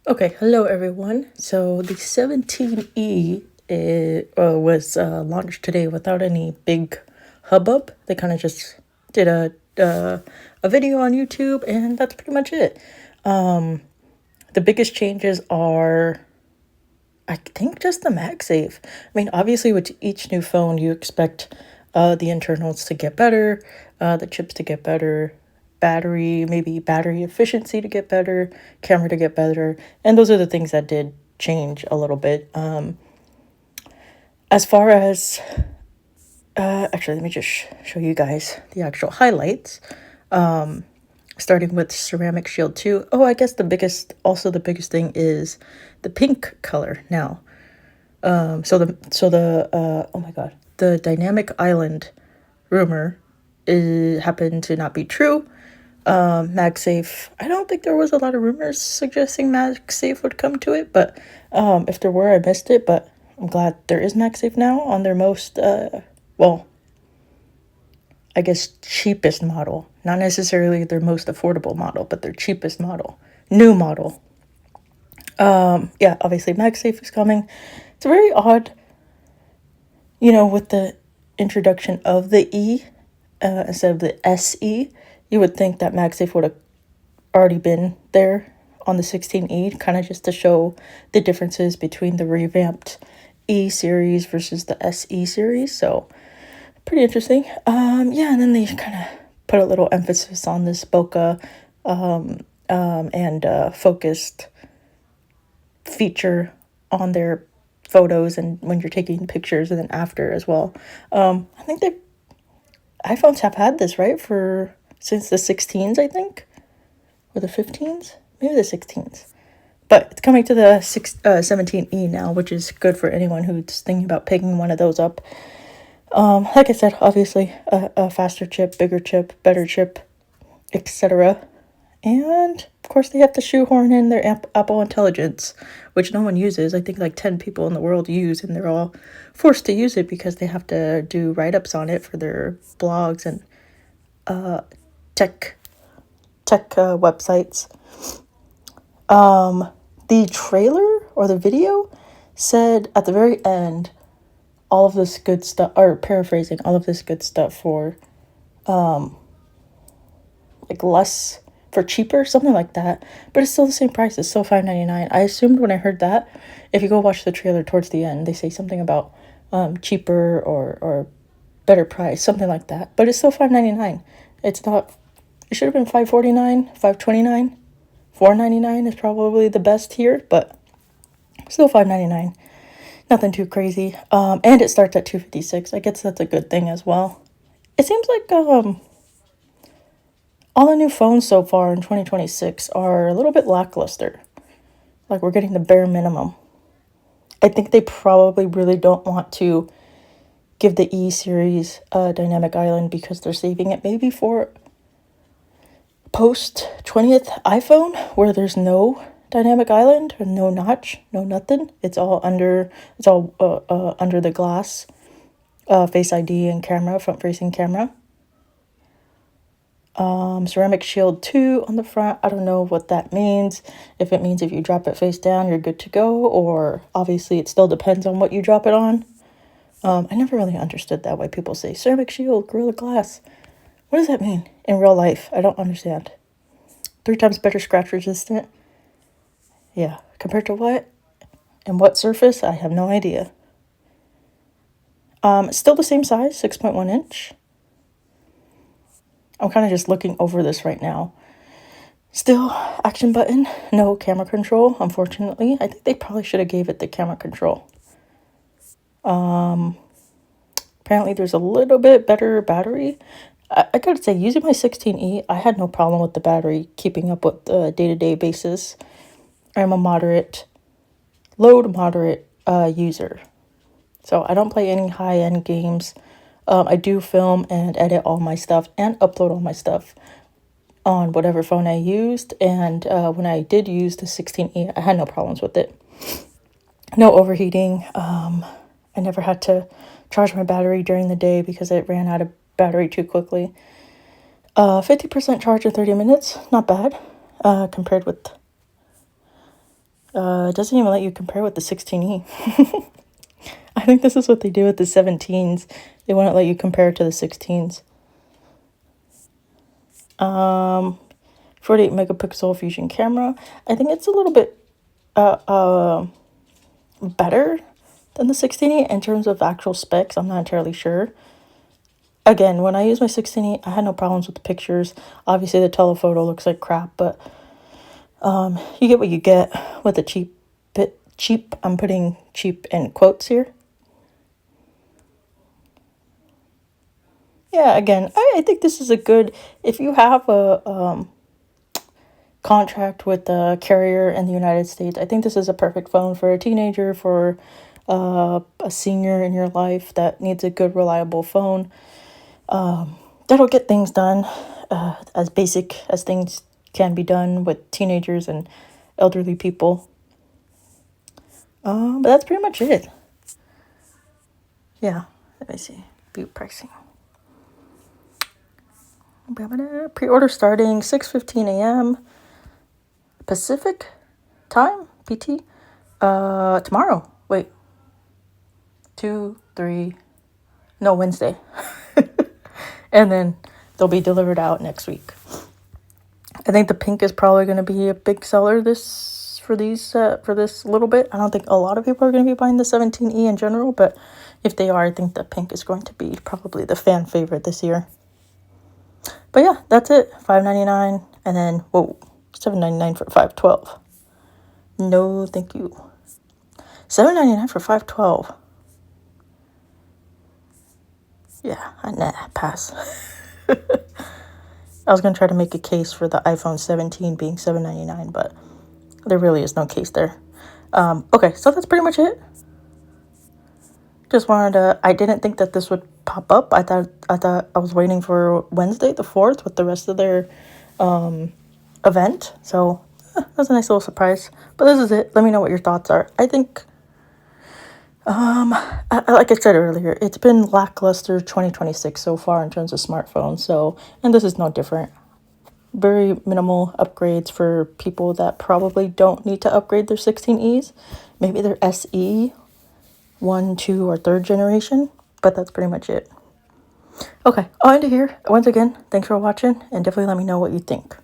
Okay, hello everyone. So the 17E was launched today without any big hubbub. They kind of just did a video on YouTube, and that's pretty much it. The biggest changes are, I think, just the MagSafe. I mean, obviously, with each new phone, you expect the internals to get better, the chips to get better, maybe battery efficiency to get better, camera to get better, and those are the things that did change a little bit. As far as actually, let me just show you guys the actual highlights. Starting with Ceramic Shield 2. Oh, I guess the biggest thing is the pink color now. Oh my god, the dynamic island rumor happened to not be true. MagSafe, I don't think there was a lot of rumors suggesting MagSafe would come to it, but if there were, I missed it. But I'm glad there is MagSafe now on their most well, I guess cheapest model. Not necessarily their most affordable model, but their cheapest model, new model. Yeah, obviously MagSafe is coming. It's very odd, with the introduction of the E instead of the SE. You would think that MagSafe would have already been there on the 16E, kind of just to show the differences between the revamped E series versus the SE series. So pretty interesting. Yeah, and then they kind of put a little emphasis on this bokeh and focused feature on their photos and when you're taking pictures and then after as well. I think iPhones have had this, right, for since the 16s, I think, or the 15s, maybe the 16s. But it's coming to the 17E now, which is good for anyone who's thinking about picking one of those up. Like I said, obviously a faster chip, bigger chip, better chip, etc. And of course, they have to shoehorn in their Apple Intelligence, which no one uses. I think like 10 people in the world use, and they're all forced to use it because they have to do write-ups on it for their blogs and tech websites. The trailer or the video said at the very end, all of this good stuff, or paraphrasing, all of this good stuff for like less, for cheaper, something like that. But it's still the same price. It's still $5.99. I assumed when I heard that, if you go watch the trailer towards the end, they say something about cheaper or better price, something like that. But it's still $5.99. It's not. It should have been $5.49, $5.29, $4.99 is probably the best here, but still $5.99. Nothing too crazy. And it starts at $256. I guess that's a good thing as well. It seems like all the new phones so far in 2026 are a little bit lackluster. Like we're getting the bare minimum. I think they probably really don't want to give the E series a dynamic island because they're saving it maybe for post 20th iPhone where there's no dynamic island or no notch, no nothing. It's all under the glass, Face ID and camera, front facing camera. Ceramic Shield 2 on the front. I don't know what that means. If it means if you drop it face down, you're good to go, or obviously it still depends on what you drop it on. I never really understood that, why people say Ceramic Shield, Gorilla Glass. What does that mean in real life? I don't understand. 3 times better scratch resistant. Yeah, compared to what? And what surface? I have no idea. Still the same size, 6.1 inch. I'm kind of just looking over this right now. Still, action button, no camera control, unfortunately. I think they probably should have gave it the camera control. Apparently there's a little bit better battery. I gotta say, using my 16E, I had no problem with the battery keeping up with the day-to-day basis. I'm a low to moderate user. So I don't play any high-end games. I do film and edit all my stuff and upload all my stuff on whatever phone I used. And when I did use the 16E, I had no problems with it. No overheating. I never had to charge my battery during the day because it ran out of battery too quickly. 50% charge in 30 minutes. Not bad compared with It doesn't even let you compare with the 16E. I think this is what they do with the 17s. They won't let you compare it to the 16s. 48 megapixel fusion camera. I think it's a little bit better than the 16E in terms of actual specs. I'm not entirely sure. Again, when I use my 16E, I had no problems with the pictures. Obviously, the telephoto looks like crap, but you get what you get with the cheap. I'm putting cheap in quotes here. Yeah, again, I think this is a good, if you have a contract with a carrier in the United States, I think this is a perfect phone for a teenager, for a senior in your life that needs a good, reliable phone. That'll get things done as basic as things can be done with teenagers and elderly people. But that's pretty much it. Yeah, let me see. View pricing. Pre-order starting 6:15 a.m. Pacific time, PT. Tomorrow. Wait. 2, 3. No, Wednesday. And then they'll be delivered out next week. I think the pink is probably going to be a big seller for this little bit. I don't think a lot of people are going to be buying the 17E in general, but if they are, I think the pink is going to be probably the fan favorite this year. But yeah, that's it. $5.99 and then $7.99 for 512. No, thank you. $7.99 for 512. Yeah, pass. I was gonna try to make a case for the iPhone 17 being $7.99, but there really is no case there. Okay, so that's pretty much it. Just wanted to. I didn't think that this would pop up. I thought I was waiting for Wednesday, the 4th, with the rest of their event. So that was a nice little surprise. But this is it. Let me know what your thoughts are. I think, like I said earlier, it's been lackluster 2026 so far in terms of smartphones. So, and this is no different. Very minimal upgrades for people that probably don't need to upgrade their 16Es. Maybe their SE 1, 2, or 3rd generation, but that's pretty much it. Okay, I'll end it here. Once again, thanks for watching, and definitely let me know what you think.